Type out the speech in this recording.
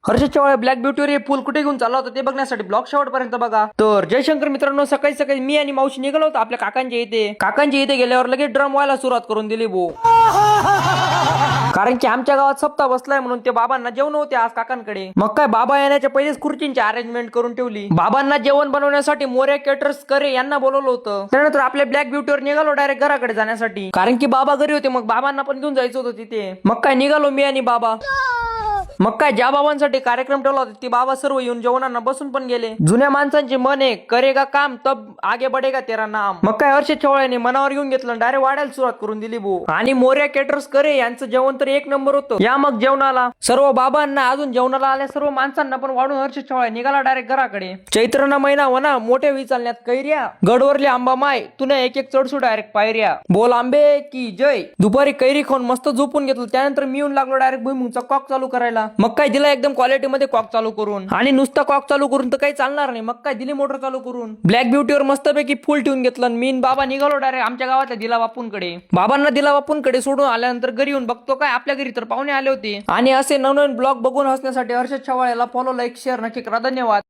Harshad Chavan black ब्युटीवर हे फुल कुठे घेऊन चालला होता ते बघण्यासाठी ब्लॉग शेवटपर्यंत बघा. तर जयशंकर मित्रांनो, सकाळी सकाळी मी आणि मावशी निघालो होतो आपल्या काकांच्या इथे गेल्यावर लगेच ड्रम व्हायला सुरुवात करून दिली भो. कारण की आमच्या गावात सप्ताह बसलाय म्हणून ते बाबांना जेवण होते आज काकांकडे. मग काय बाबा येण्याच्या पहिलेच खुर्चींची अरेंजमेंट करून ठेवली. बाबांना जेवण बनवण्यासाठी मोर्या केटर्स करे यांना बोलवलं होतं. त्यानंतर आपल्या ब्लॅक ब्युटीवर निघालो डायरेक्ट घराकडे जाण्यासाठी, कारण की बाबा घरी होते. मग बाबांना पण घेऊन जायचं होतं तिथे. मग काय निघालो मी आणि बाबा. मग काय ज्या बाबांसाठी कार्यक्रम ठेवला होता ती बाबा सर्व येऊन जेवणांना बसून पण गेले. जुन्या माणसांचे मन आहे, करेगा काम तब आगे बढेगा तेरा नाम. मग काय हर्षद चव्हाण मनावर घेऊन घेतलं, डायरेक्ट वाढायला सुरुवात करून दिली भो. आणि मोर्या केटर्स करे यांचं जेवण तर एक नंबर होतं. या मग जेवणाला सर्व बाबांना अजून जेवणाला आल्या सर्व माणसांना पण वाढून हर्षद चव्हाण निघाला डायरेक्ट घराकडे. चैत्रना महिना वना मोठे वी चालण्यात कैर्या, गडवरले आंबा माय तुने एक एक चढसू डायरेक्ट पायऱ्या, बोल आंबे की जय. दुपारी कैरी खाऊन मस्त झोपून घेतलं. त्यानंतर मी येऊन लागलो डायरेक्ट भुईमुगचा कॉक चालू करायला. मग काय दिला एकदम क्वालिटी मध्ये कॉक चालू करून. आणि नुसता कॉक चालू करून तर काही चालणार नाही. मग काय दिली मोटर चालू करून ब्लॅक ब्युटीवर मस्तपैकी फुल ठेवून घेतलं. मी बाबा निघालो डायरेक्ट आमच्या गावातल्या दिला बापूंकडे. बाबांना दिला बापूंकडे सोडून आल्यानंतर घरी येऊन बघतो काय आपल्या घरी तर पाहुणे आले होते. आणि असे नवनवीन ब्लॉग बघून हसण्यासाठी हर्षद चव्हाण याला फॉलो, लाईक, शेअर नक्की करा. धन्यवाद.